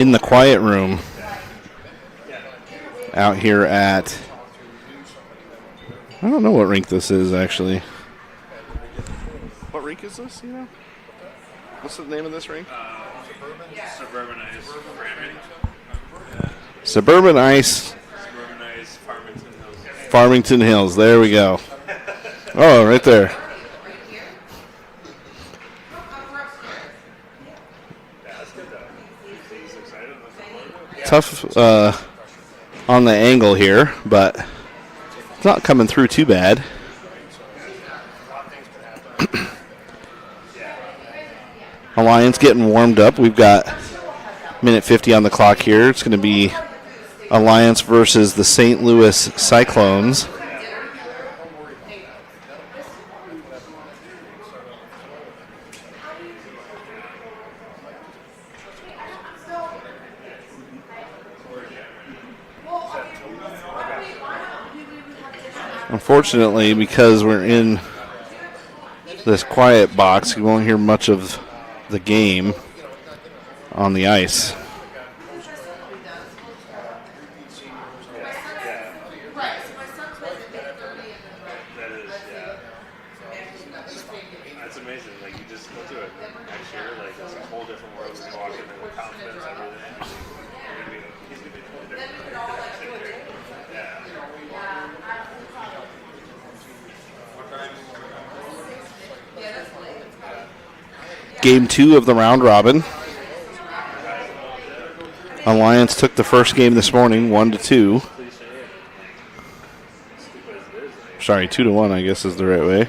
in the quiet room out here at, I don't know what rink this is actually. What rink is this, you know? What's the name of this rink? Suburban Ice. Suburban Ice. Suburban Ice, Farmington Hills. Farmington Hills, there we go. Oh, right there. Tough on the angle here, but it's not coming through too bad. Alliance getting warmed up. We've got minute 50 on the clock here. It's going to be Alliance versus the St. Louis Cyclones. Unfortunately, because we're in this quiet box, you won't hear much of the game on the ice. That's amazing. Like, you just go to it next year, like, it's a whole different world. You walk in and the confidence, everything. He's going to be totally different. Game 2 of the round robin. Alliance took the first game this morning, 1-2. Sorry, 2-1, I guess is the right way.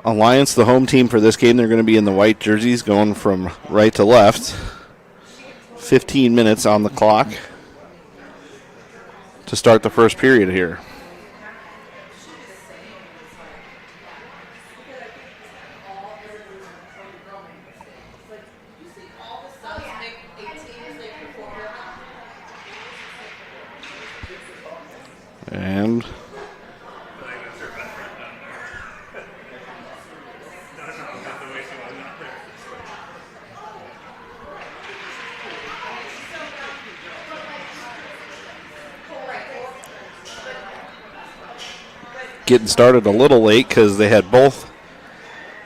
Alliance, the home team for this game, they're going to be in the white jerseys going from right to left. 15 minutes on the clock to start the first period here. And getting started a little late because they had both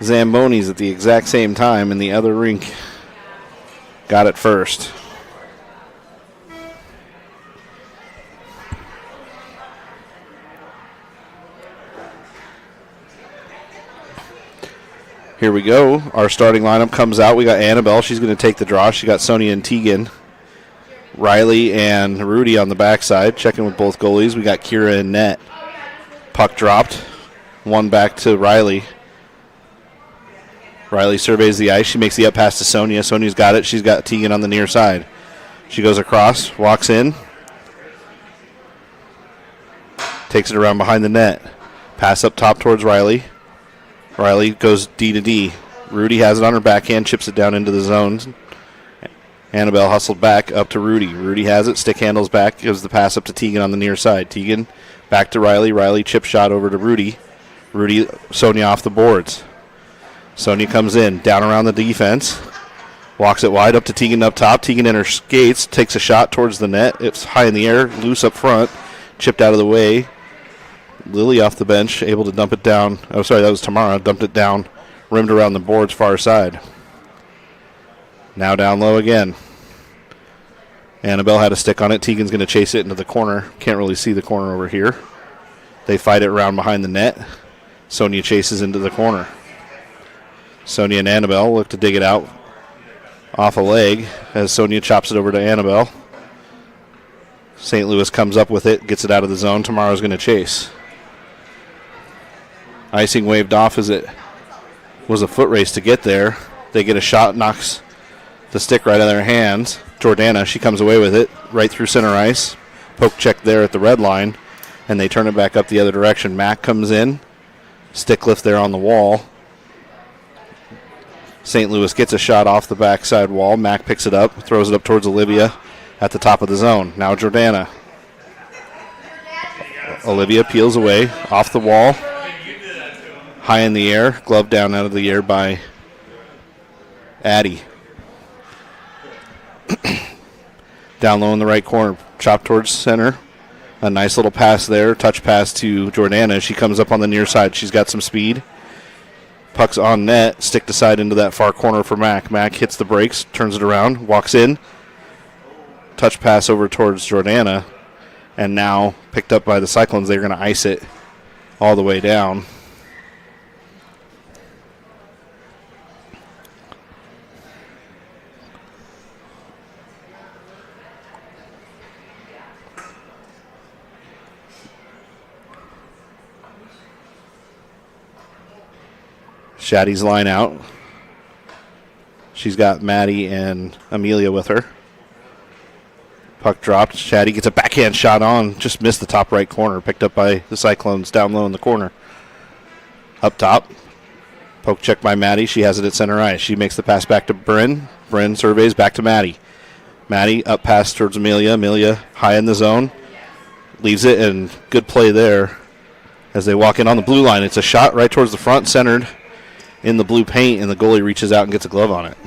Zambonis at the exact same time, and the other rink got it first. Here we go. Our starting lineup comes out. We got Annabelle. She's going to take the draw. She got Sonia and Tegan. Riley and Rudy on the backside, checking with both goalies. We got Kira and net. Puck dropped. One back to Riley. Riley surveys the ice. She makes the up pass to Sonia. Sonia's got it. She's got Tegan on the near side. She goes across, walks in. Takes it around behind the net. Pass up top towards Riley. Riley goes D to D. Rudy has it on her backhand, chips it down into the zones. Annabelle hustled back up to Rudy. Rudy has it. Stick handles back. Gives the pass up to Tegan on the near side. Tegan back to Riley. Riley chip shot over to Rudy. Rudy, Sonia off the boards. Sonia comes in. Down around the defense. Walks it wide up to Tegan up top. Tegan in her skates. Takes a shot towards the net. It's high in the air. Loose up front. Chipped out of the way. Lily off the bench. Able to dump it down. Oh, sorry, that was Tamara. Dumped it down. Rimmed around the boards far side. Now down low again. Annabelle had a stick on it. Tegan's going to chase it into the corner. Can't really see the corner over here. They fight it around behind the net. Sonia chases into the corner. Sonia and Annabelle look to dig it out off a leg as Sonia chops it over to Annabelle. St. Louis comes up with it, gets it out of the zone. Tomorrow's going to chase. Icing waved off as it was a foot race to get there. They get a shot, knocks the stick right out of their hands. Jordana, she comes away with it right through center ice. Poke check there at the red line, and they turn it back up the other direction. Mack comes in. Stick lift there on the wall. St. Louis gets a shot off the backside wall. Mack picks it up, throws it up towards Olivia at the top of the zone. Now Jordana. Olivia peels away off the wall. High in the air. Glove down out of the air by Addie. Down low in the right corner. Chop towards center. A nice little pass there. Touch pass to Jordana. She comes up on the near side. She's got some speed. Puck's on net. Stick to side into that far corner for Mack. Mack hits the brakes. Turns it around. Walks in. Touch pass over towards Jordana. And now picked up by the Cyclones. They're going to ice it all the way down. Shaddy's line out. She's got Maddie and Amelia with her. Puck dropped. Shaddy gets a backhand shot on. Just missed the top right corner. Picked up by the Cyclones down low in the corner. Up top. Poke check by Maddie. She has it at center ice. She makes the pass back to Bryn. Bryn surveys back to Maddie. Maddie up pass towards Amelia. Amelia high in the zone. Leaves it, and good play there as they walk in on the blue line. It's a shot right towards the front, centered in the blue paint, and the goalie reaches out and gets a glove on it.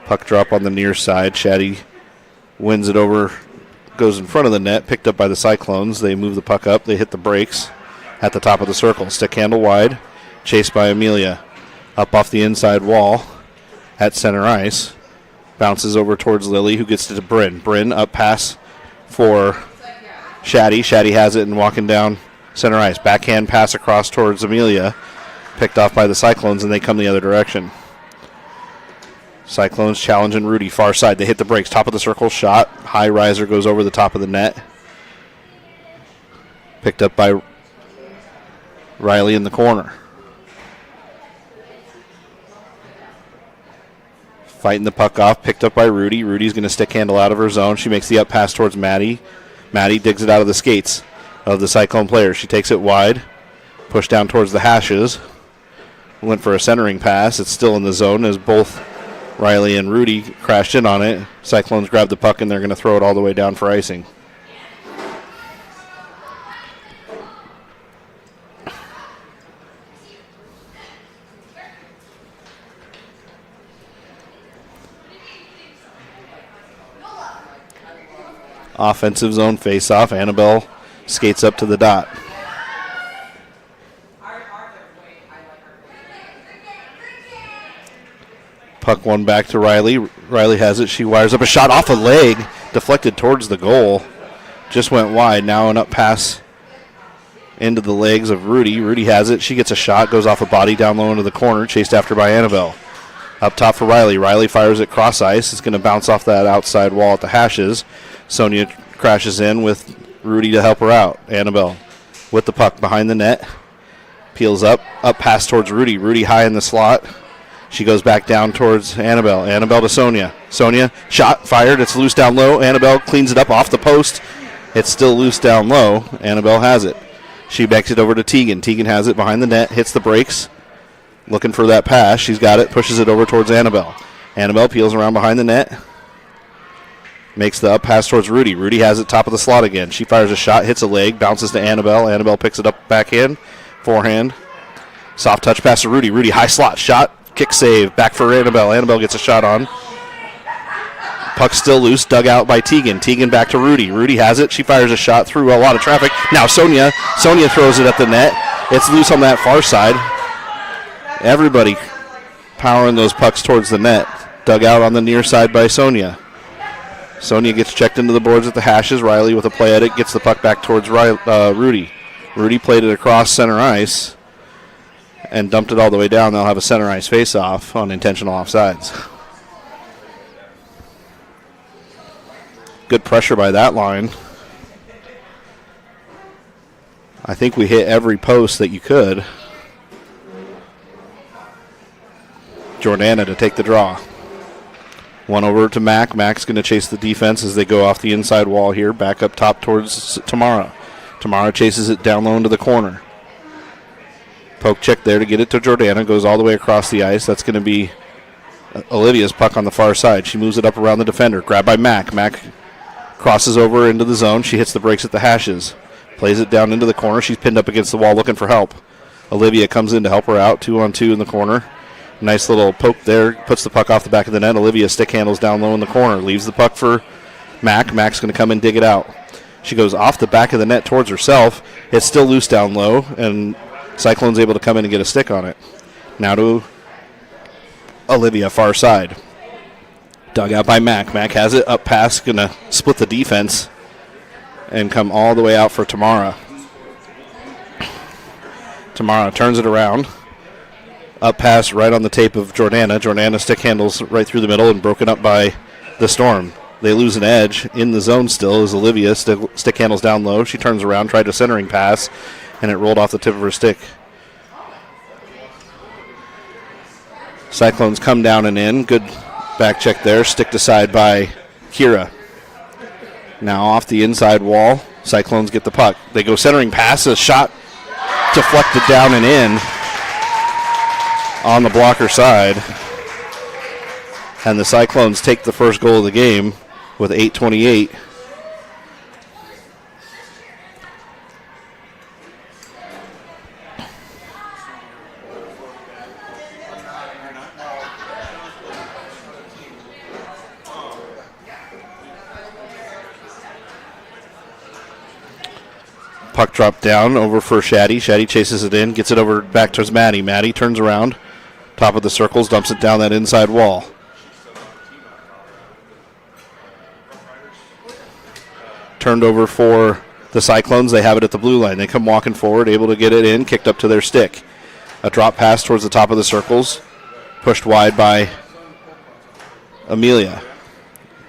Puck drop on the near side. Shaddy wins it over, goes in front of the net, picked up by the Cyclones. They move the puck up. They hit the brakes at the top of the circle. Stick handle wide. Chased by Amelia. Up off the inside wall at center ice. Bounces over towards Lily, who gets to Bryn. Bryn up pass for Shaddy. Shaddy has it and walking down center ice. Backhand pass across towards Amelia. Picked off by the Cyclones, and they come the other direction. Cyclones challenging Rudy, far side. They hit the brakes. Top of the circle shot. High riser goes over the top of the net. Picked up by Riley in the corner. Fighting the puck off, picked up by Rudy. Rudy's going to stick handle out of her zone. She makes the up pass towards Maddie. Maddie digs it out of the skates of the Cyclone player. She takes it wide, pushed down towards the hashes. Went for a centering pass. It's still in the zone as both Riley and Rudy crashed in on it. Cyclones grab the puck and they're going to throw it all the way down for icing. Offensive zone face-off. Annabelle skates up to the dot. Puck one back to Riley. Riley has it. She wires up a shot off a leg. Deflected towards the goal. Just went wide. Now an up pass into the legs of Rudy. Rudy has it. She gets a shot. Goes off a body down low into the corner. Chased after by Annabelle. Up top for Riley. Riley fires it cross ice. It's going to bounce off that outside wall at the hashes. Sonia crashes in with Rudy to help her out. Annabelle with the puck behind the net. Peels up. Up pass towards Rudy. Rudy high in the slot. She goes back down towards Annabelle. Annabelle to Sonia. Sonia, shot, fired. It's loose down low. Annabelle cleans it up off the post. It's still loose down low. Annabelle has it. She backs it over to Tegan. Tegan has it behind the net, hits the brakes. Looking for that pass. She's got it, pushes it over towards Annabelle. Annabelle peels around behind the net. Makes the up pass towards Rudy. Rudy has it top of the slot again. She fires a shot, hits a leg, bounces to Annabelle. Annabelle picks it up backhand, forehand. Soft touch pass to Rudy. Rudy high slot, shot, kick save, back for Annabelle. Annabelle gets a shot on. Puck still loose, dug out by Tegan. Tegan back to Rudy. Rudy has it. She fires a shot through a lot of traffic. Now Sonia. Sonia throws it at the net. It's loose on that far side. Everybody powering those pucks towards the net. Dug out on the near side by Sonia. Sonia gets checked into the boards at the hashes. Riley with a play at it gets the puck back towards Rudy. Rudy played it across center ice and dumped it all the way down. They'll have a center ice face-off on intentional offsides. Good pressure by that line. I think we hit every post that you could. Jordana to take the draw. One over to Mac. Mac's going to chase the defense as they go off the inside wall here. Back up top towards Tamara. Tamara chases it down low into the corner. Poke check there to get it to Jordana. Goes all the way across the ice. That's going to be Olivia's puck on the far side. She moves it up around the defender. Grabbed by Mac. Mac crosses over into the zone. She hits the brakes at the hashes. Plays it down into the corner. She's pinned up against the wall looking for help. Olivia comes in to help her out. 2-on-2 in the corner. Nice little poke there. Puts the puck off the back of the net. Olivia stick handles down low in the corner. Leaves the puck for Mac. Mac's going to come and dig it out. She goes off the back of the net towards herself. It's still loose down low, and Cyclone's able to come in and get a stick on it. Now to Olivia, far side. Dug out by Mac. Mac has it. Up pass. Going to split the defense and come all the way out for Tamara. Tamara turns it around. Up pass right on the tape of Jordana. Jordana stick handles right through the middle and broken up by the Storm. They lose an edge in the zone still as Olivia stick handles down low. She turns around, tried a centering pass, and it rolled off the tip of her stick. Cyclones come down and in. Good back check there. Sticked aside by Kira. Now off the inside wall. Cyclones get the puck. They go centering pass. A shot deflected down and in on the blocker side. And the Cyclones take the first goal of the game with 8:28. Puck dropped down over for Shaddy. Shaddy chases it in, gets it over back towards Maddie. Maddie turns around, top of the circles, dumps it down that inside wall. Turned over for the Cyclones. They have it at the blue line. They come walking forward, able to get it in, kicked up to their stick. A drop pass towards the top of the circles, pushed wide by Amelia.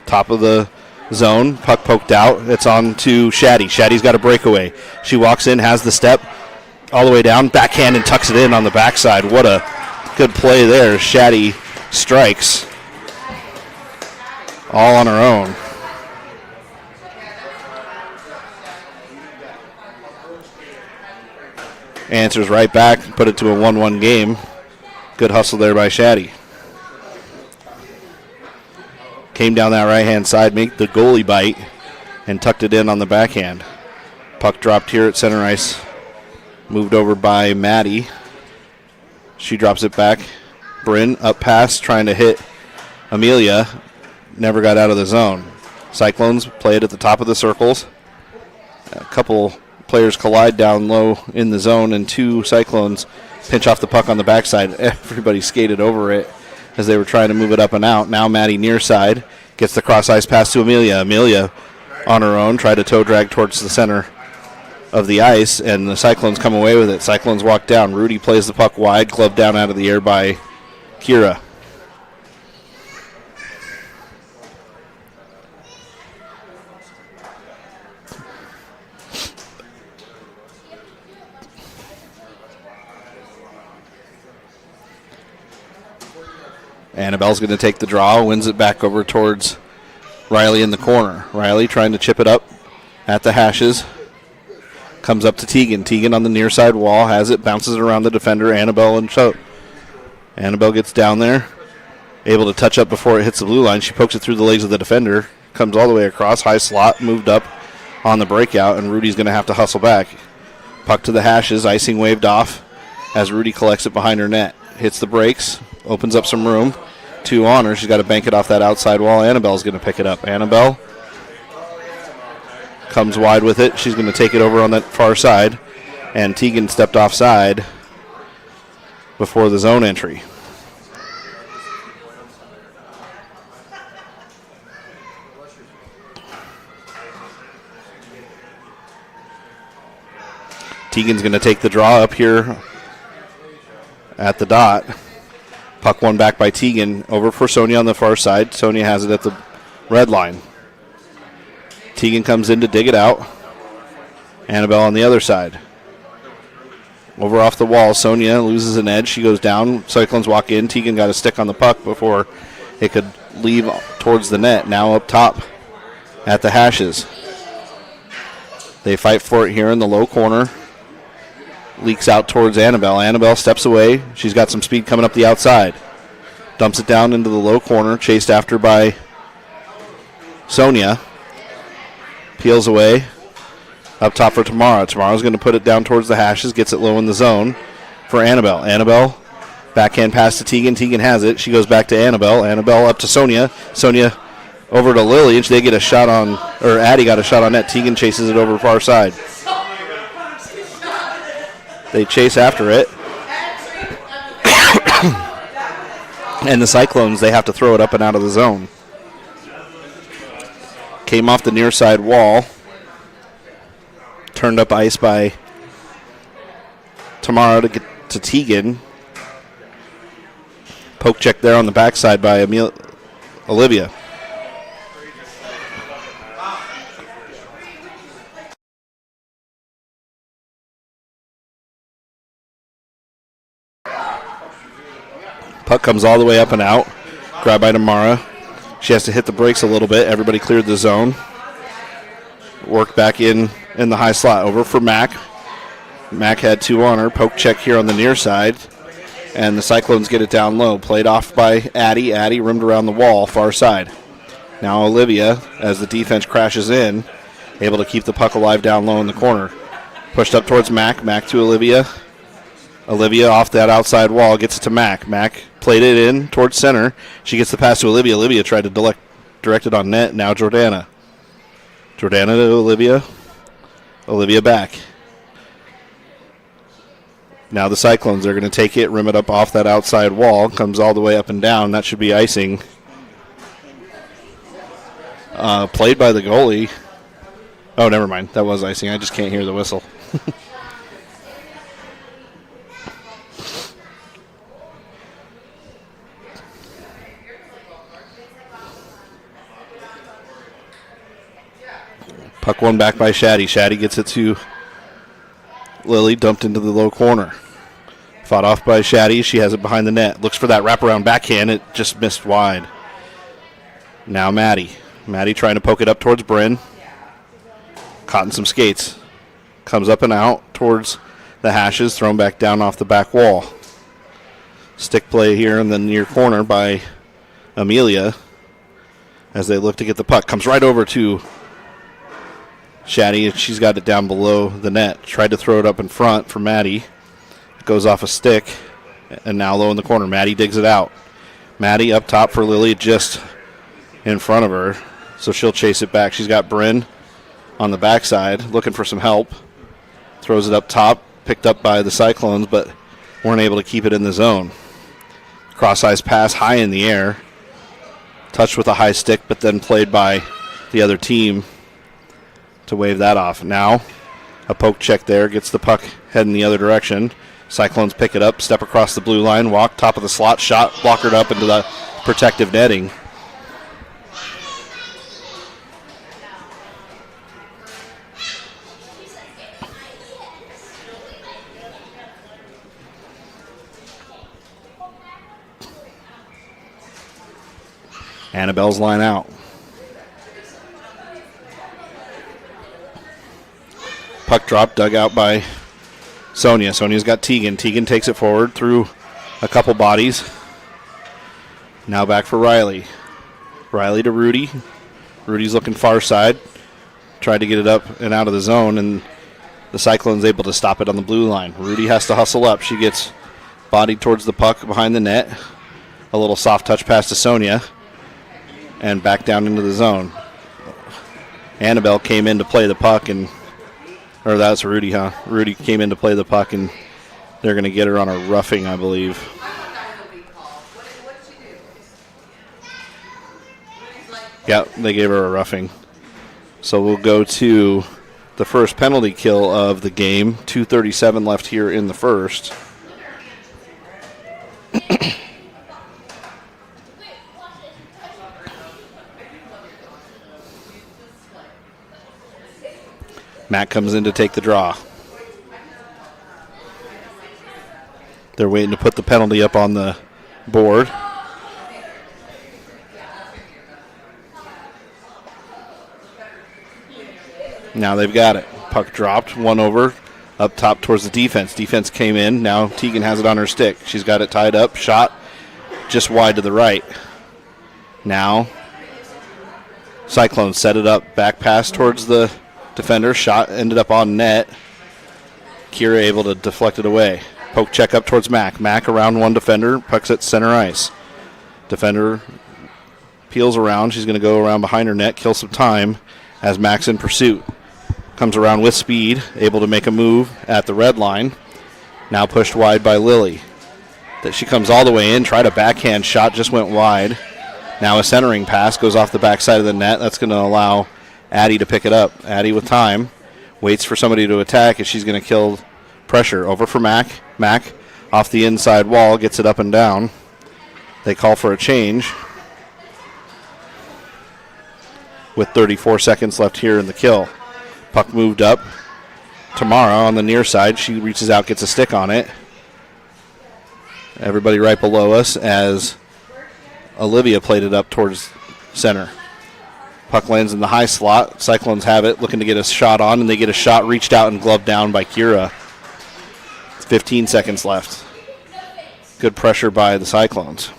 Top of the zone, puck poked out. It's on to Shaddy. Shaddy's got a breakaway. She walks in, has the step all the way down, backhand and tucks it in on the backside. What a good play there. Shaddy strikes all on her own. Answers right back, put it to a 1-1 game. Good hustle there by Shaddy. Came down that right-hand side, made the goalie bite, and tucked it in on the backhand. Puck dropped here at center ice. Moved over by Maddie. She drops it back. Bryn, up pass, trying to hit Amelia. Never got out of the zone. Cyclones play it at the top of the circles. A couple players collide down low in the zone, and two Cyclones pinch off the puck on the backside. Everybody skated over it as they were trying to move it up and out. Now Maddie near side gets the cross ice pass to Amelia. Amelia on her own tried to toe drag towards the center of the ice, and the Cyclones come away with it. Cyclones walk down. Rudy plays the puck wide, clubbed down out of the air by Kira. Annabelle's going to take the draw, wins it back over towards Riley in the corner. Riley trying to chip it up at the hashes. Comes up to Tegan. Tegan on the near side wall, has it, bounces it around the defender, Annabelle and Choate. Annabelle gets down there, able to touch up before it hits the blue line. She pokes it through the legs of the defender, comes all the way across, high slot, moved up on the breakout, and Rudy's going to have to hustle back. Puck to the hashes, icing waved off as Rudy collects it behind her net. Hits the brakes, opens up some room. 2 on her. She's got to bank it off that outside wall. Annabelle's going to pick it up. Annabelle comes wide with it. She's going to take it over on that far side. And Tegan stepped offside before the zone entry. Tegan's going to take the draw up here at the dot. Puck won back by Tegan. Over for Sonia on the far side. Sonia has it at the red line. Tegan comes in to dig it out. Annabelle on the other side. Over off the wall. Sonia loses an edge. She goes down. Cyclones walk in. Tegan got a stick on the puck before it could leave towards the net. Now up top at the hashes. They fight for it here in the low corner. Leaks out towards Annabelle. Annabelle steps away. She's got some speed coming up the outside. Dumps it down into the low corner. Chased after by Sonia. Peels away. Up top for Tamara. Tamara's going to put it down towards the hashes. Gets it low in the zone for Annabelle. Annabelle, backhand pass to Tegan. Tegan has it. She goes back to Annabelle. Annabelle up to Sonia. Sonia over to Lily. They get a shot on, or Addie got a shot on net. Tegan chases it over far side. They chase after it. And the Cyclones, they have to throw it up and out of the zone. Came off the near side wall. Turned up ice by Tamara to get to Tegan. Poke check there on the backside by Olivia. Puck comes all the way up and out. Grabbed by Tamara. She has to hit the brakes a little bit. Everybody cleared the zone. Worked back in the high slot. Over for Mac. Mac had 2 on her. Poke check here on the near side. And the Cyclones get it down low. Played off by Addie. Addie rimmed around the wall, far side. Now Olivia, as the defense crashes in, able to keep the puck alive down low in the corner. Pushed up towards Mac. Mac to Olivia. Olivia off that outside wall, gets it to Mac. Mac played it in towards center. She gets the pass to Olivia. Olivia tried to direct it on net. Now Jordana. Jordana to Olivia. Olivia back. Now the Cyclones are going to take it, rim it up off that outside wall. Comes all the way up and down. That should be icing. Played by the goalie. Oh, never mind. That was icing. I just can't hear the whistle. Puck won back by Shaddy. Shaddy gets it to Lily, dumped into the low corner. Fought off by Shaddy. She has it behind the net. Looks for that wraparound backhand. It just missed wide. Now Maddie. Maddie trying to poke it up towards Bryn. Caught in some skates. Comes up and out towards the hashes. Thrown back down off the back wall. Stick play here in the near corner by Amelia as they look to get the puck. Comes right over to Shaddy. She's got it down below the net. Tried to throw it up in front for Maddie. It goes off a stick. And now low in the corner. Maddie digs it out. Maddie up top for Lily just in front of her. So she'll chase it back. She's got Bryn on the backside looking for some help. Throws it up top. Picked up by the Cyclones, but weren't able to keep it in the zone. Cross-ice pass high in the air. Touched with a high stick, but then played by the other team to wave that off. Now, a poke check there. Gets the puck heading the other direction. Cyclones pick it up, step across the blue line, walk top of the slot, shot, blockered up into the protective netting. Annabelle's line out. Puck drop, dug out by Sonia. Sonia's got Tegan. Tegan takes it forward through a couple bodies. Now back for Riley. Riley to Rudy. Rudy's looking far side. Tried to get it up and out of the zone, and the Cyclones able to stop it on the blue line. Rudy has to hustle up. She gets bodied towards the puck behind the net. A little soft touch pass to Sonia. And back down into the zone. Annabelle came in to play the puck, or that's Rudy, huh? Rudy came in to play the puck, and they're going to get her on a roughing, I believe. Yeah, they gave her a roughing. So we'll go to the first penalty kill of the game. 2:37 left here in the first. Matt comes in to take the draw. They're waiting to put the penalty up on the board. Now they've got it. Puck dropped, one over, up top towards the defense. Defense came in. Now Tegan has it on her stick. She's got it tied up, shot just wide to the right. Now Cyclones set it up, back pass towards the defender. Shot ended up on net. Kira able to deflect it away. Poke check up towards Mac. Mac around one defender. Puck's at center ice. Defender peels around. She's going to go around behind her net, kill some time as Mac's in pursuit. Comes around with speed, able to make a move at the red line. Now pushed wide by Lily. That she comes all the way in, tried a backhand shot, just went wide. Now a centering pass goes off the backside of the net. That's going to allow Addie to pick it up. Addie with time, waits for somebody to attack, and she's going to kill pressure. Over for Mac. Mac off the inside wall, gets it up and down. They call for a change. With 34 seconds left here in the kill. Puck moved up. Tamara on the near side. She reaches out, gets a stick on it. Everybody right below us as Olivia played it up towards center. Puck lands in the high slot. Cyclones have it, looking to get a shot on, and they get a shot reached out and gloved down by Kira. 15 seconds left. Good pressure by the Cyclones.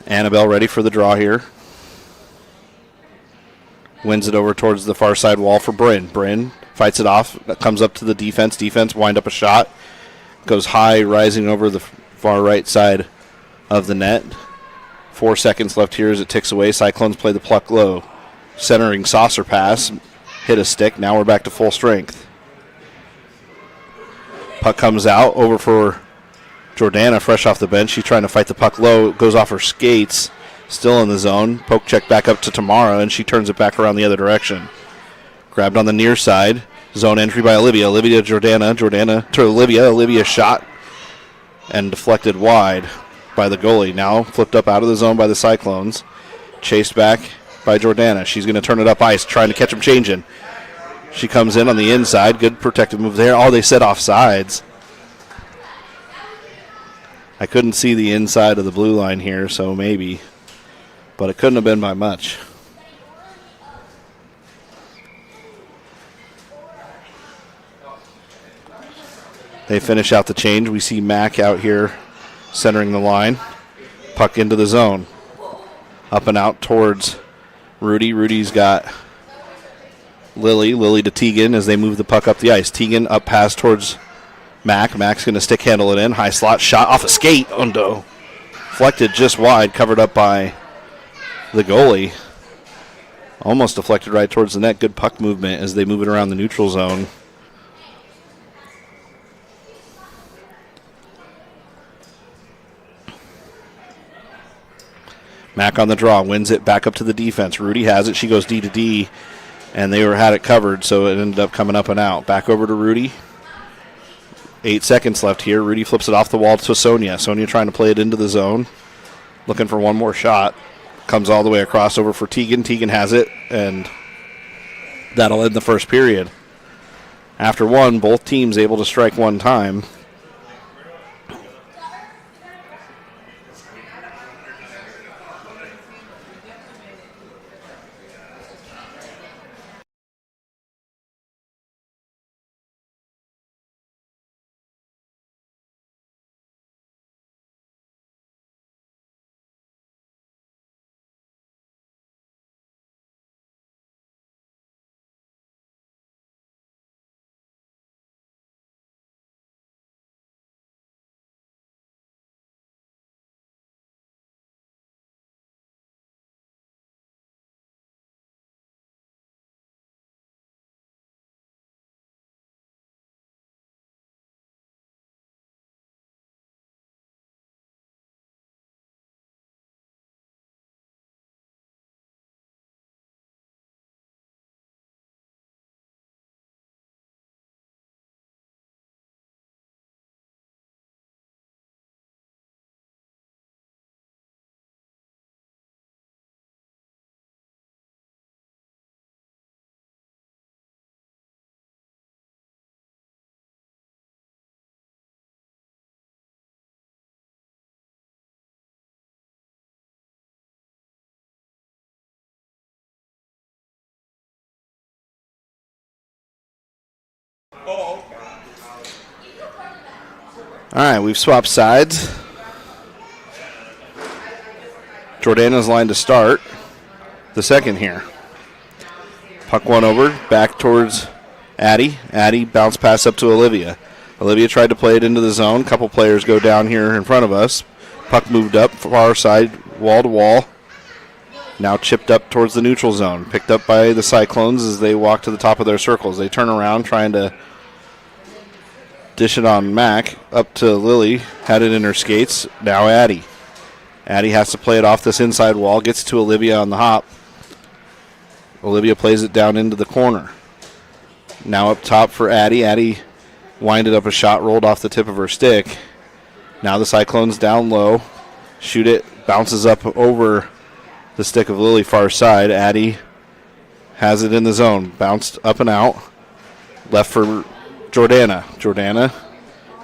Annabelle ready for the draw here. Wins it over towards the far side wall for Bryn. Bryn fights it off. That comes up to the defense. Defense wind up a shot. Goes high, rising over the far right side of the net. 4 seconds left here as it ticks away. Cyclones play the puck low. Centering saucer pass. Hit a stick. Now we're back to full strength. Puck comes out. Over for Jordana, fresh off the bench. She's trying to fight the puck low. It goes off her skates. Still in the zone. Poke check back up to Tamara, and she turns it back around the other direction. Grabbed on the near side. Zone entry by Olivia. Olivia to Jordana. Jordana to Olivia. Olivia shot and deflected wide by the goalie. Now flipped up out of the zone by the Cyclones. Chased back by Jordana. She's going to turn it up ice, trying to catch him changing. She comes in on the inside. Good protective move there. Oh, they set offsides. I couldn't see the inside of the blue line here, so maybe. But it couldn't have been by much. They finish out the change. We see Mac out here centering the line. Puck into the zone. Up and out towards Rudy. Rudy's got Lily. Lily to Tegan as they move the puck up the ice. Tegan up pass towards Mac. Mac's going to stick handle it in. High slot shot off a skate. Undo. Deflected just wide. Covered up by the goalie. Almost deflected right towards the net. Good puck movement as they move it around the neutral zone. Mac on the draw. Wins it back up to the defense. Rudy has it. She goes D to D. And they had it covered, so it ended up coming up and out. Back over to Rudy. 8 seconds left here. Rudy flips it off the wall to Sonia. Sonia trying to play it into the zone. Looking for one more shot. Comes all the way across over for Tegan. Tegan has it and That'll end the first period. After one, both teams able to strike one time. All right, we've swapped sides. Jordana's line to start the second here. Puck one over, back towards Addie. Addie bounce pass up to Olivia. Olivia tried to play it into the zone. Couple players go down here in front of us. Puck moved up, far side, wall to wall. Now chipped up towards the neutral zone. Picked up by the Cyclones as they walk to the top of their circles. They turn around trying to dish it on Mac. Up to Lily. Had it in her skates. Now Addie. Addie has to play it off this inside wall. Gets to Olivia on the hop. Olivia plays it down into the corner. Now up top for Addie. Addie winded up a shot, rolled off the tip of her stick. Now the Cyclones down low. Shoot it. Bounces up over the stick of Lily far side. Addie has it in the zone. Bounced up and out. Left for Jordana. Jordana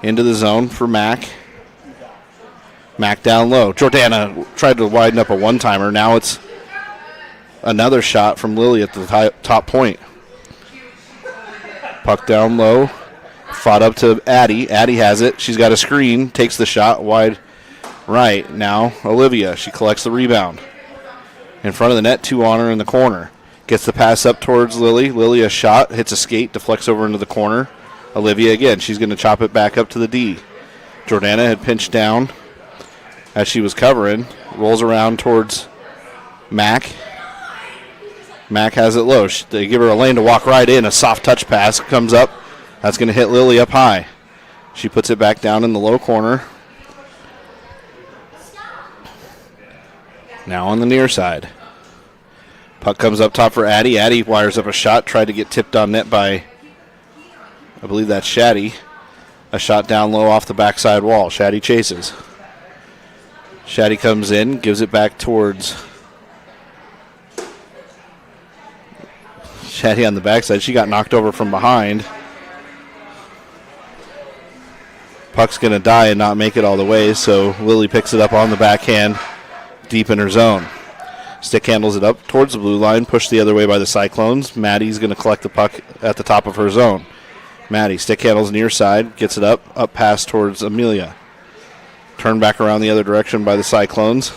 into the zone for Mac. Mac down low. Jordana tried to widen up a one-timer. Now it's another shot from Lily at the top point. Puck down low. Fought up to Addie. Addie has it. She's got a screen. Takes the shot wide right. Now Olivia. She collects the rebound. In front of the net, 2 on her in the corner. Gets the pass up towards Lily. Lily a shot. Hits a skate. Deflects over into the corner. Olivia again. She's going to chop it back up to the D. Jordana had pinched down as she was covering. Rolls around towards Mac. Mac has it low. They give her a lane to walk right in. A soft touch pass comes up. That's going to hit Lily up high. She puts it back down in the low corner. Now on the near side. Puck comes up top for Addie. Addie wires up a shot. Tried to get tipped on net by, I believe that's Shaddy. A shot down low off the backside wall. Shaddy chases. Shaddy comes in, gives it back towards Shaddy on the backside. She got knocked over from behind. Puck's going to die and not make it all the way, so Lily picks it up on the backhand deep in her zone. Stick handles it up towards the blue line, pushed the other way by the Cyclones. Maddie's going to collect the puck at the top of her zone. Maddie, stick handles near side, gets it up pass towards Amelia. Turned back around the other direction by the Cyclones.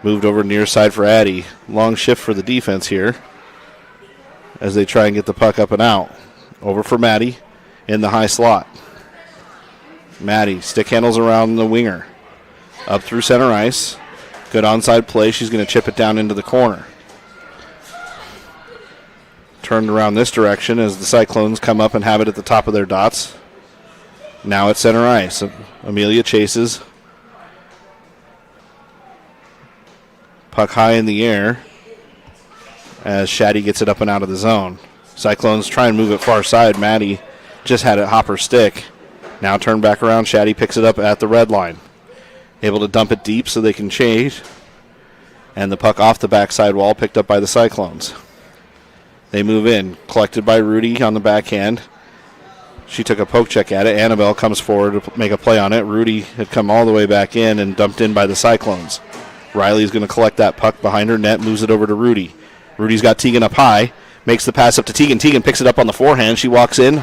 Moved over near side for Addie. Long shift for the defense here as they try and get the puck up and out. Over for Maddie in the high slot. Maddie, stick handles around the winger. Up through center ice. Good onside play. She's going to chip it down into the corner. Turned around this direction as the Cyclones come up and have it at the top of their dots. Now at center ice. Amelia chases. Puck high in the air as Shaddy gets it up and out of the zone. Cyclones try and move it far side. Maddie just had it hop her stick. Now turned back around. Shaddy picks it up at the red line. Able to dump it deep so they can change. And the puck off the backside wall picked up by the Cyclones. They move in. Collected by Rudy on the backhand. She took a poke check at it. Annabelle comes forward to make a play on it. Rudy had come all the way back in and dumped in by the Cyclones. Riley's going to collect that puck behind her net, moves it over to Rudy. Rudy's got Tegan up high, makes the pass up to Tegan. Tegan picks it up on the forehand. She walks in,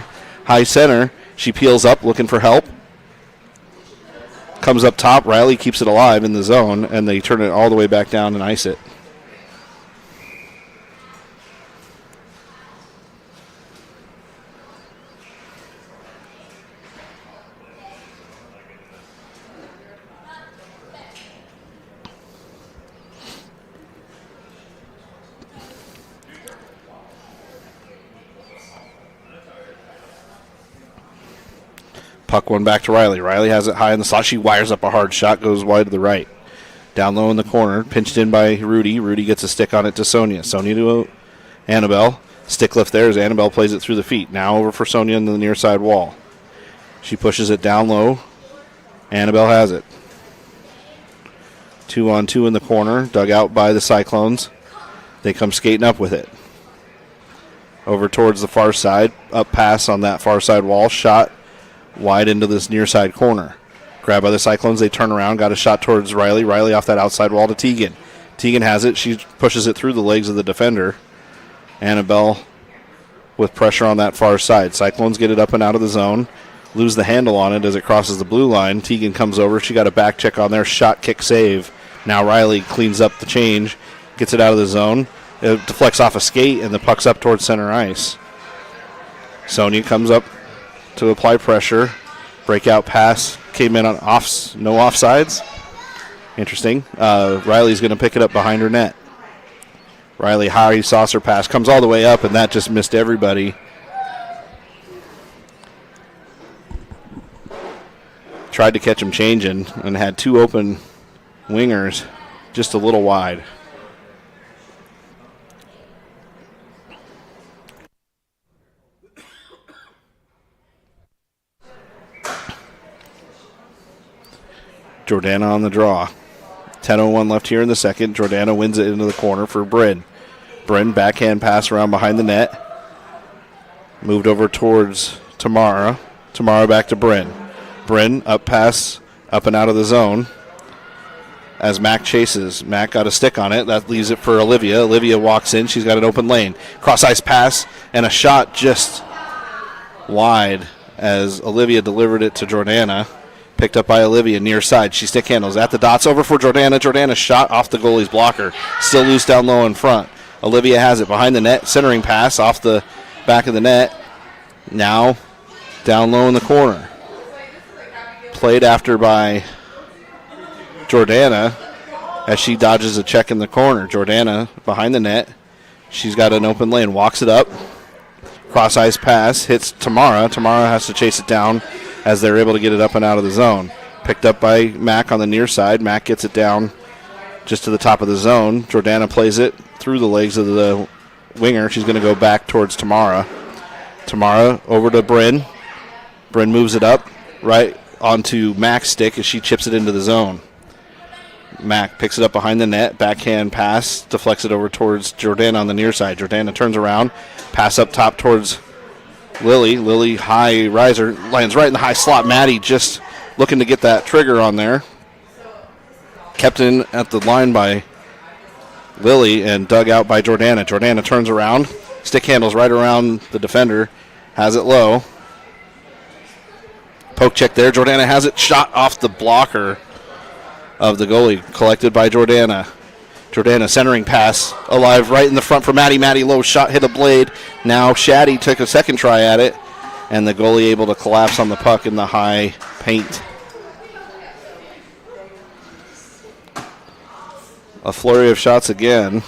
high center. She peels up, looking for help. Comes up top. Riley keeps it alive in the zone, and they turn it all the way back down and ice it. Puck one back to Riley. Riley has it high in the slot. She wires up a hard shot, goes wide to the right. Down low in the corner, pinched in by Rudy. Rudy gets a stick on it to Sonia. Sonia to Annabelle. Stick lift there as Annabelle plays it through the feet. Now over for Sonia in the near side wall. She pushes it down low. Annabelle has it. 2-on-2 in the corner, dug out by the Cyclones. They come skating up with it. Over towards the far side. Up pass on that far side wall. Shot wide into this near side corner. Grabbed by the Cyclones. They turn around. Got a shot towards Riley. Riley off that outside wall to Tegan. Tegan has it. She pushes it through the legs of the defender. Annabelle with pressure on that far side. Cyclones get it up and out of the zone. Lose the handle on it as it crosses the blue line. Tegan comes over. She got a back check on there. Shot, kick, save. Now Riley cleans up the change. Gets it out of the zone. It deflects off a skate, and the puck's up towards center ice. Sonia comes up to apply pressure. Breakout pass came in on no offsides. Interesting. Riley's going to pick it up behind her net. Riley high saucer pass comes all the way up, and that just missed everybody. Tried to catch him changing and had two open wingers just a little wide. Jordana on the draw. 10:01 left here in the second. Jordana wins it into the corner for Bryn. Bryn, backhand pass around behind the net. Moved over towards Tamara. Tamara back to Bryn. Bryn, up pass, up and out of the zone. As Mac chases. Mac got a stick on it. That leaves it for Olivia. Olivia walks in. She's got an open lane. Cross-ice pass and a shot just wide as Olivia delivered it to Jordana. Picked up by Olivia near side. She stick handles at the dots. Over for Jordana. Jordana shot off the goalie's blocker. Still loose down low in front. Olivia has it behind the net. Centering pass off the back of the net. Now down low in the corner. Played after by Jordana as she dodges a check in the corner. Jordana behind the net. She's got an open lane. Walks it up. Cross-ice pass. Hits Tamara. Tamara has to chase it down as they're able to get it up and out of the zone. Picked up by Mac on the near side. Mac gets it down just to the top of the zone. Jordana plays it through the legs of the winger. She's going to go back towards Tamara. Tamara over to Bryn. Bryn moves it up right onto Mac's stick as she chips it into the zone. Mac picks it up behind the net. Backhand pass. Deflects it over towards Jordana on the near side. Jordana turns around. Pass up top towards Lily. Lily, high riser, lands right in the high slot. Maddie just looking to get that trigger on there. Kept in at the line by Lily and dug out by Jordana. Jordana turns around. Stick handles right around the defender. Has it low. Poke check there. Jordana has it. Shot off the blocker of the goalie. Collected by Jordana. Jordana centering pass. Alive right in the front for Maddie. Maddie low shot. Hit a blade. Now Shaddy took a second try at it. And the goalie able to collapse on the puck in the high paint. A flurry of shots again.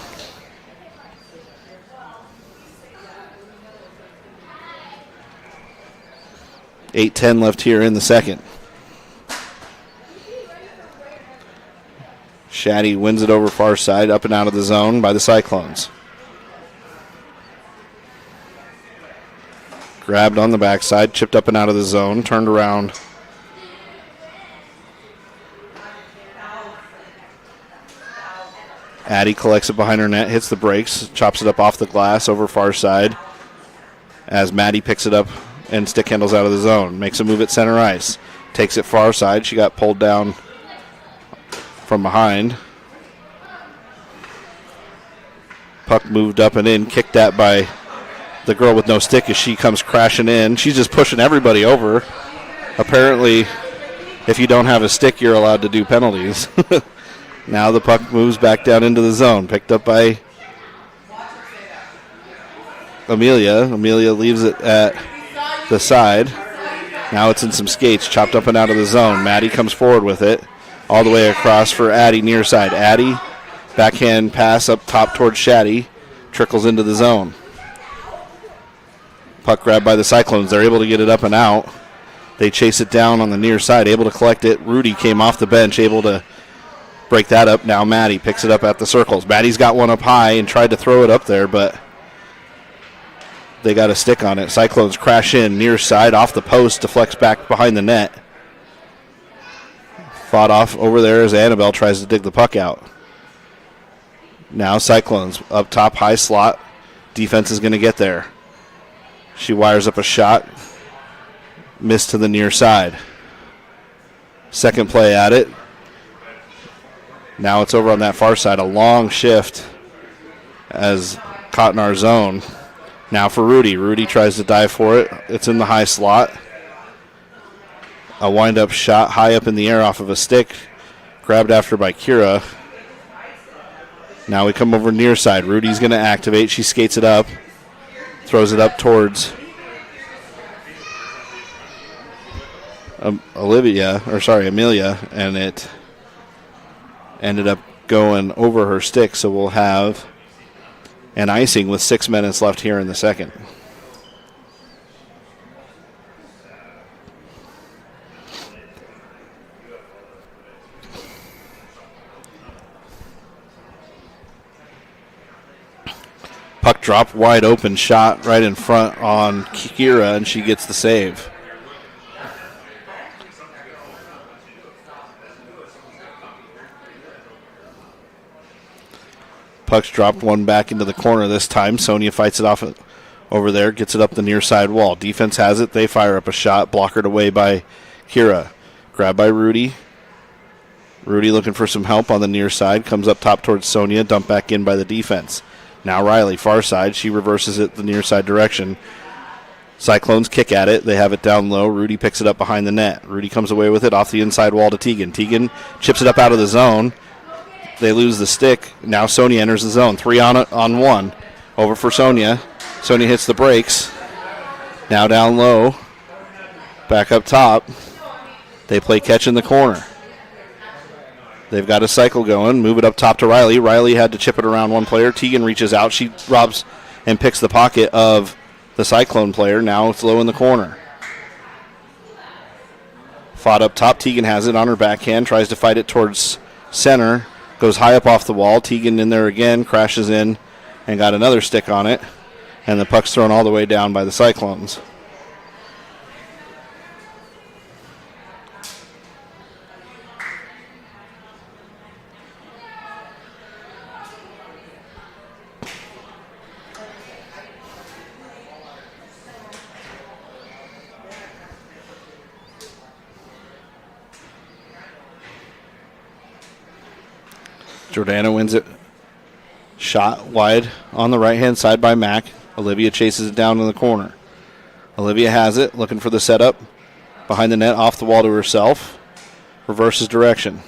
.8:10 left here in the second. Shaddy wins it over far side, up and out of the zone by the Cyclones. Grabbed on the backside, chipped up and out of the zone, turned around. Addie collects it behind her net, hits the brakes, chops it up off the glass over far side as Maddie picks it up and stick handles out of the zone. Makes a move at center ice. Takes it far side. She got pulled down from behind. Puck moved up and in, kicked at by the girl with no stick as she comes crashing in. She's just pushing everybody over. Apparently, if you don't have a stick, you're allowed to do penalties. Now the puck moves back down into the zone, picked up by Amelia. Amelia leaves it at the side. Now it's in some skates, chopped up and out of the zone. Maddie comes forward with it, all the way across for Addie near side. Addie, backhand pass up top towards Shaddy, trickles into the zone. Puck grabbed by the Cyclones. They're able to get it up and out. They chase it down on the near side, able to collect it. Rudy came off the bench, able to break that up. Now Maddie picks it up at the circles. Maddie's got one up high and tried to throw it up there, but they got a stick on it. Cyclones crash in near side off the post, deflects back behind the net. Fought off over there as Annabelle tries to dig the puck out. Now Cyclones up top, high slot. Defense is going to get there. She wires up a shot. Missed to the near side. Second play at it. Now it's over on that far side. A long shift as caught in our zone. Now for Rudy. Rudy tries to dive for it. It's in the high slot. A wind-up shot high up in the air off of a stick. Grabbed after by Kira. Now we come over near side. Rudy's going to activate. She skates it up. Throws it up towards Amelia, and it ended up going over her stick, so we'll have an icing with 6 minutes left here in the second. Puck drop, wide open shot right in front on Kira, and she gets the save. Puck's dropped one back into the corner this time. Sonia fights it off over there, gets it up the near side wall. Defense has it. They fire up a shot, blockered away by Kira. Grabbed by Rudy. Rudy looking for some help on the near side. Comes up top towards Sonia, dumped back in by the defense. Now Riley, far side. She reverses it the near side direction. Cyclones kick at it. They have it down low. Rudy picks it up behind the net. Rudy comes away with it off the inside wall to Tegan. Tegan chips it up out of the zone. They lose the stick. Now Sonia enters the zone. 3 on 1. Over for Sonia. Sonia hits the brakes. Now down low. Back up top. They play catch in the corner. They've got a cycle going. Move it up top to Riley. Riley had to chip it around one player. Tegan reaches out. She robs and picks the pocket of the Cyclone player. Now it's low in the corner. Fought up top. Tegan has it on her backhand. Tries to fight it towards center. Goes high up off the wall. Tegan in there again. Crashes in and got another stick on it. And the puck's thrown all the way down by the Cyclones. Jordana wins it. Shot wide on the right-hand side by Mack. Olivia chases it down in the corner. Olivia has it, looking for the setup. Behind the net, off the wall to herself. Reverses direction.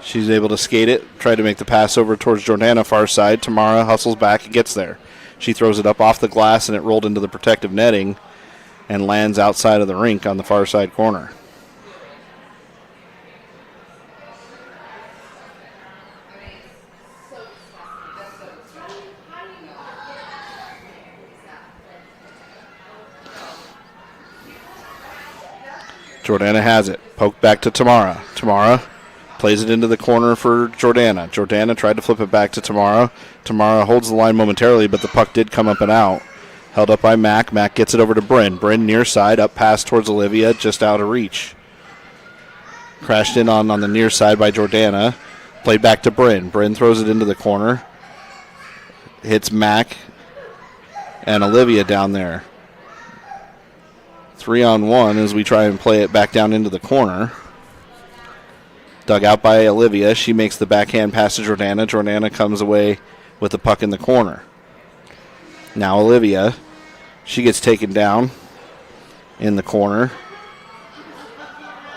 She's able to skate it, try to make the pass over towards Jordana, far side. Tamara hustles back and gets there. She throws it up off the glass, and it rolled into the protective netting and lands outside of the rink on the far side corner. Jordana has it. Poked back to Tamara. Tamara plays it into the corner for Jordana. Jordana tried to flip it back to Tamara. Tamara holds the line momentarily, but the puck did come up and out. Held up by Mack. Mack gets it over to Bryn. Bryn near side, up pass towards Olivia, just out of reach. Crashed in on the near side by Jordana. Played back to Bryn. Bryn throws it into the corner. Hits Mac and Olivia down there. 3-on-1 as we try and play it back down into the corner. Dug out by Olivia. She makes the backhand pass to Jordana. Jordana comes away with the puck in the corner. Now Olivia. She gets taken down in the corner.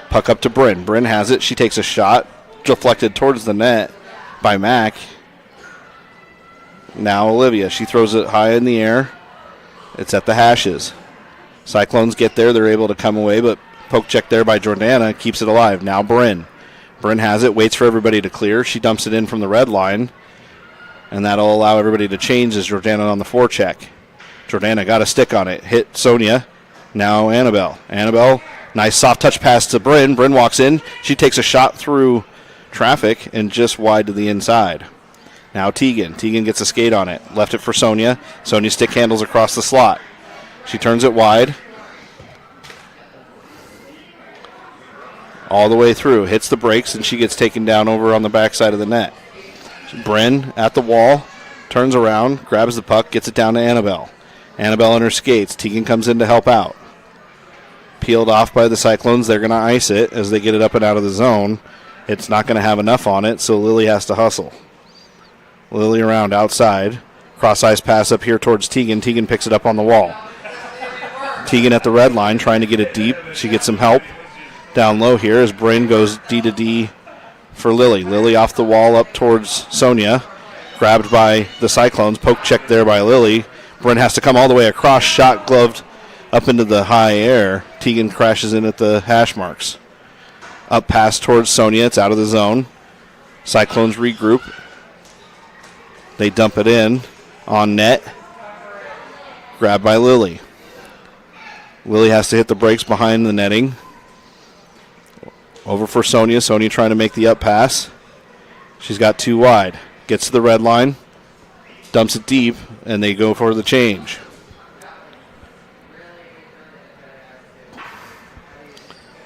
Puck up to Bryn. Bryn has it. She takes a shot. Deflected towards the net by Mac. Now Olivia. She throws it high in the air. It's at the hashes. Cyclones get there. They're able to come away, but poke check there by Jordana keeps it alive. Now Bryn. Bryn has it. Waits for everybody to clear. She dumps it in from the red line, and that'll allow everybody to change as Jordana on the forecheck. Jordana got a stick on it. Hit Sonia. Now Annabelle. Annabelle, nice soft touch pass to Bryn. Bryn walks in. She takes a shot through traffic and just wide to the inside. Now Tegan. Tegan gets a skate on it. Left it for Sonia. Sonia stick handles across the slot. She turns it wide. All the way through. Hits the brakes, and she gets taken down over on the backside of the net. Bryn at the wall. Turns around. Grabs the puck. Gets it down to Annabelle. Annabelle on her skates. Tegan comes in to help out. Peeled off by the Cyclones. They're going to ice it as they get it up and out of the zone. It's not going to have enough on it, so Lily has to hustle. Lily around outside. Cross ice pass up here towards Tegan. Tegan picks it up on the wall. Tegan at the red line trying to get it deep. She gets some help down low here as Bryn goes D to D for Lily. Lily off the wall up towards Sonia. Grabbed by the Cyclones. Poke check there by Lily. Bryn has to come all the way across. Shot gloved up into the high air. Tegan crashes in at the hash marks. Up pass towards Sonia. It's out of the zone. Cyclones regroup. They dump it in on net. Grabbed by Lily. Lily has to hit the brakes behind the netting. Over for Sonia. Sonia trying to make the up pass. She's got two wide. Gets to the red line. Dumps it deep, and they go for the change.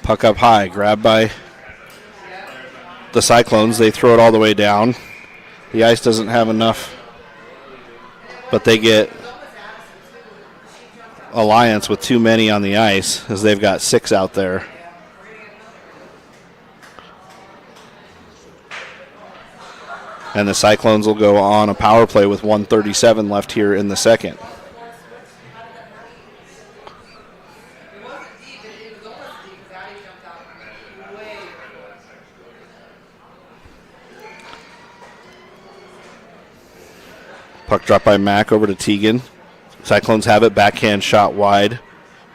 Puck up high. Grabbed by the Cyclones. They throw it all the way down. The ice doesn't have enough, but they get Alliance with too many on the ice as they've got 6 out there. And the Cyclones will go on a power play with 1:37 left here in the second. Puck dropped by Mack over to Tegan. Cyclones have it, backhand shot wide.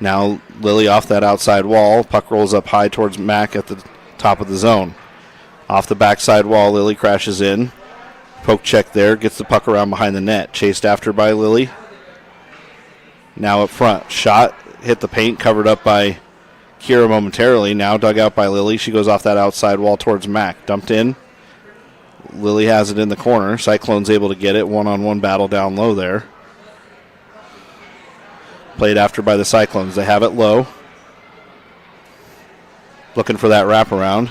Now Lily off that outside wall. Puck rolls up high towards Mack at the top of the zone. Off the backside wall, Lily crashes in. Poke check there, gets the puck around behind the net. Chased after by Lily. Now up front. Shot, hit the paint, covered up by Kira momentarily. Now dug out by Lily. She goes off that outside wall towards Mack. Dumped in. Lily has it in the corner. Cyclone's able to get it. One-on-one battle down low there. Played after by the Cyclones. They have it low. Looking for that wraparound.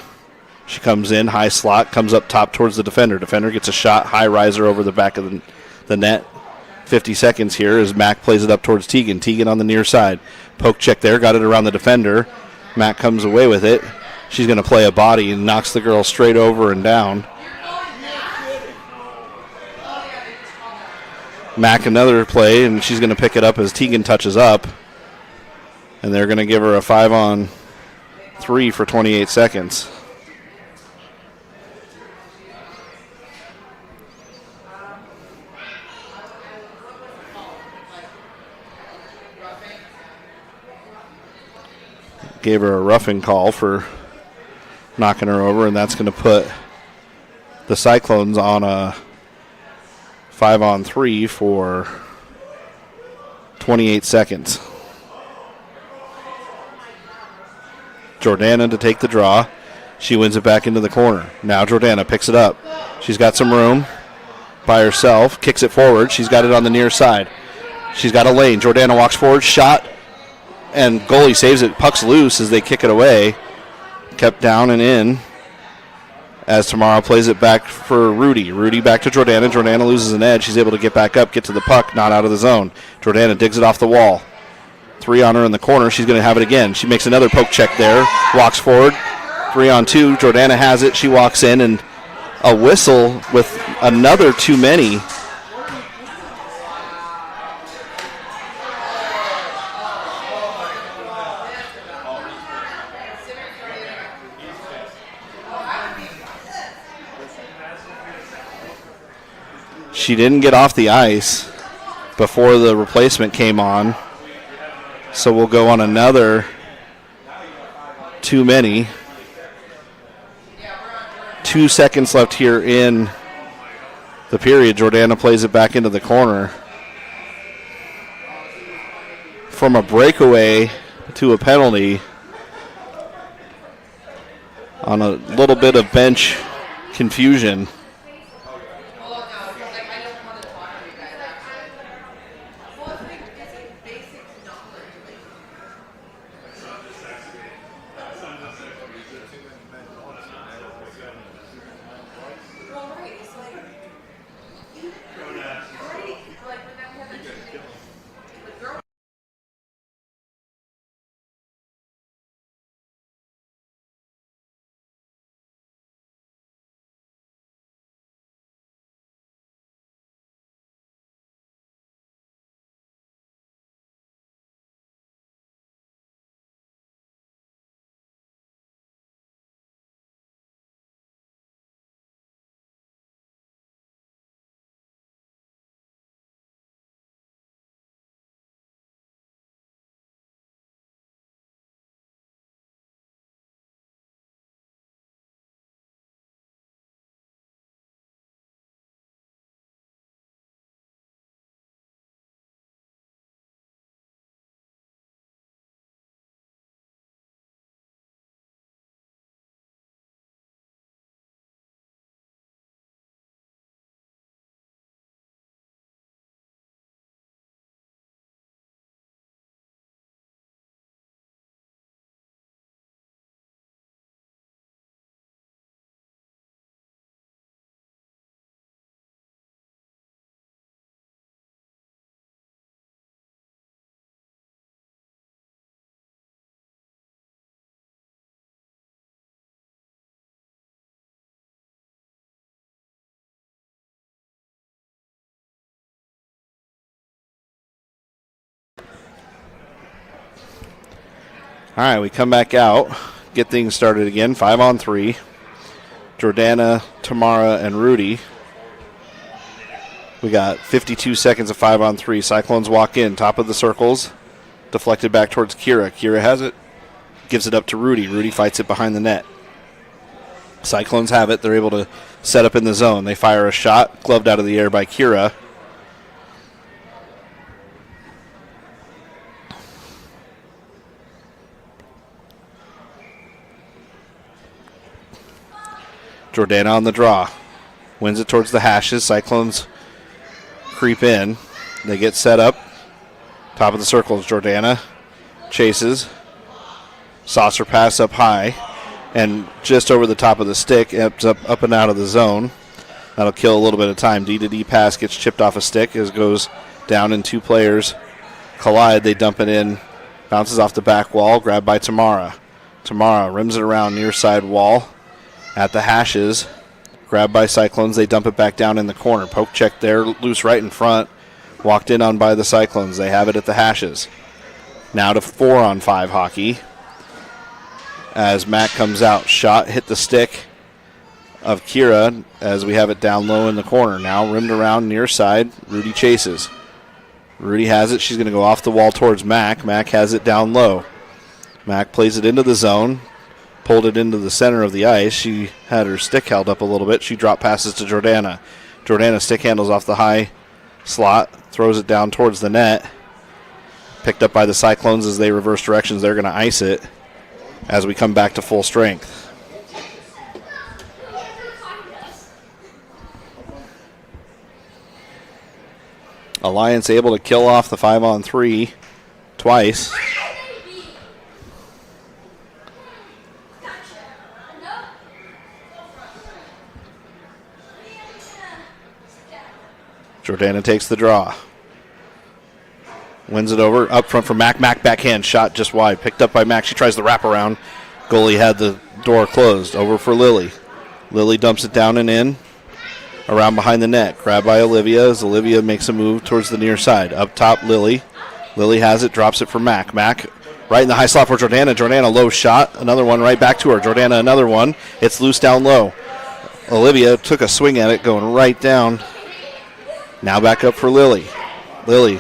She comes in, high slot, comes up top towards the defender. Defender gets a shot, high riser over the back of the net. 50 seconds here as Mack plays it up towards Tegan. Tegan on the near side. Poke check there, got it around the defender. Mack comes away with it. She's going to play a body and knocks the girl straight over and down. Mack another play, and she's going to pick it up as Tegan touches up. And they're going to give her a 5-on-3 for 28 seconds. Gave her a roughing call for knocking her over, and that's going to put the Cyclones on a 5-on-3 for 28 seconds. Jordana to take the draw. She wins it back into the corner. Now Jordana picks it up. She's got some room by herself. Kicks it forward. She's got it on the near side. She's got a lane. Jordana walks forward. Shot. And goalie saves it. Puck's loose as they kick it away. Kept down and in. as Tamara plays it back for Rudy. Rudy back to Jordana. Jordana loses an edge. She's able to get back up, get to the puck, not out of the zone. Jordana digs it off the wall. 3 on her in the corner. She's going to have it again. She makes another poke check there, walks forward. 3 on 2. Jordana has it. She walks in, and a whistle with another too many. She didn't get off the ice before the replacement came on. So we'll go on another too many. 2 seconds left here in the period. Jordana plays it back into the corner. From a breakaway to a penalty on a little bit of bench confusion. All right, we come back out, get things started again. 5 on 3. Jordana, Tamara, and Rudy. We got 52 seconds of 5 on 3. Cyclones walk in, top of the circles, deflected back towards Kira. Kira has it, gives it up to Rudy. Rudy fights it behind the net. Cyclones have it. They're able to set up in the zone. They fire a shot, gloved out of the air by Kira. Jordana on the draw. Wins it towards the hashes. Cyclones creep in. They get set up. Top of the circles. Jordana chases. Saucer pass up high. And just over the top of the stick. Up and out of the zone. That'll kill a little bit of time. D-to-D pass gets chipped off a stick as it goes down and 2 players collide. They dump it in. Bounces off the back wall. Grabbed by Tamara. Tamara rims it around near side wall. At the hashes, grabbed by Cyclones, they dump it back down in the corner. Poke check there, loose right in front. Walked in on by the Cyclones. They have it at the hashes. Now to 4 on 5 hockey. As Matt comes out, shot hit the stick of Kira as we have it down low in the corner. Now rimmed around near side. Rudy chases. Rudy has it. She's going to go off the wall towards Mac. Mac has it down low. Mac plays it into the zone. Pulled it into the center of the ice. She had her stick held up a little bit. She drop passes to Jordana. Jordana stick handles off the high slot, throws it down towards the net. Picked up by the Cyclones as they reverse directions. They're going to ice it as we come back to full strength. Alliance able to kill off the 5 on 3 twice. Jordana takes the draw. Wins it over. Up front for Mac. Mac backhand shot just wide. Picked up by Mac. She tries the wraparound. Goalie had the door closed. Over for Lily. Lily dumps it down and in. Around behind the net. Grabbed by Olivia as Olivia makes a move towards the near side. Up top, Lily. Lily has it. Drops it for Mac. Mac right in the high slot for Jordana. Jordana low shot. Another one right back to her. Jordana another one. It's loose down low. Olivia took a swing at it going right down. Now back up for Lily. Lily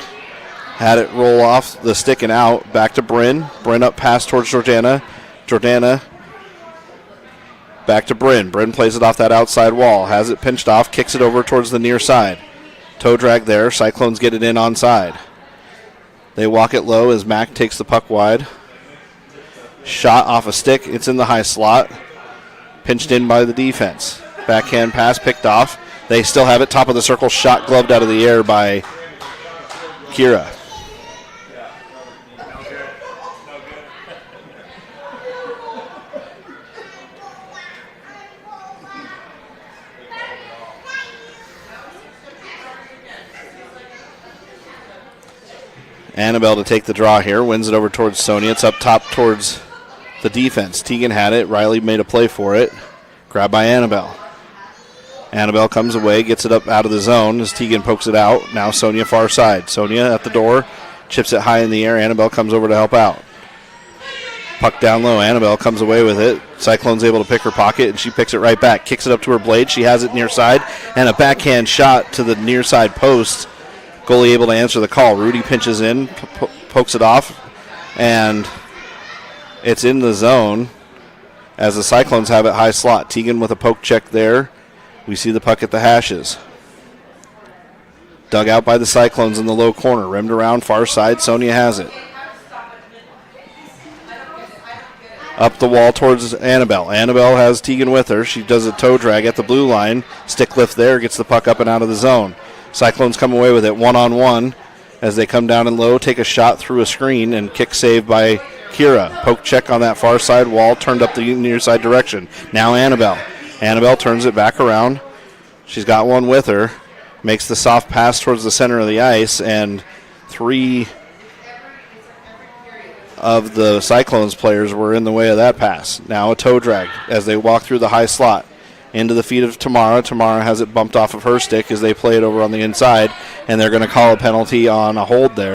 had it roll off the stick and out. Back to Bryn. Bryn up pass towards Jordana. Jordana back to Bryn. Bryn plays it off that outside wall. Has it pinched off. Kicks it over towards the near side. Toe drag there. Cyclones get it in onside. They walk it low as Mac takes the puck wide. Shot off a stick. It's in the high slot. Pinched in by the defense. Backhand pass picked off. They still have it. Top of the circle. Shot gloved out of the air by Kira. Annabelle to take the draw here. Wins it over towards Sonia. It's up top towards the defense. Tegan had it. Riley made a play for it. Grabbed by Annabelle. Annabelle comes away, gets it up out of the zone as Tegan pokes it out. Now Sonia far side. Sonia at the door, chips it high in the air. Annabelle comes over to help out. Puck down low. Annabelle comes away with it. Cyclone's able to pick her pocket, and she picks it right back. Kicks it up to her blade. She has it near side, and a backhand shot to the near side post. Goalie able to answer the call. Rudy pinches in, pokes it off, and it's in the zone as the Cyclones have it high slot. Tegan with a poke check there. We see the puck at the hashes. Dug out by the Cyclones in the low corner. Rimmed around far side. Sonia has it. Up the wall towards Annabelle. Annabelle has Tegan with her. She does a toe drag at the blue line. Stick lift there. Gets the puck up and out of the zone. Cyclones come away with it one-on-one as they come down and low. Take a shot through a screen and kick save by Kira. Poke check on that far side wall. Turned up the near side direction. Now Annabelle. Annabelle turns it back around. She's got one with her. Makes the soft pass towards the center of the ice, and 3 of the Cyclones players were in the way of that pass. Now a toe drag as they walk through the high slot. Into the feet of Tamara. Tamara has it bumped off of her stick as they play it over on the inside, and they're going to call a penalty on a hold there.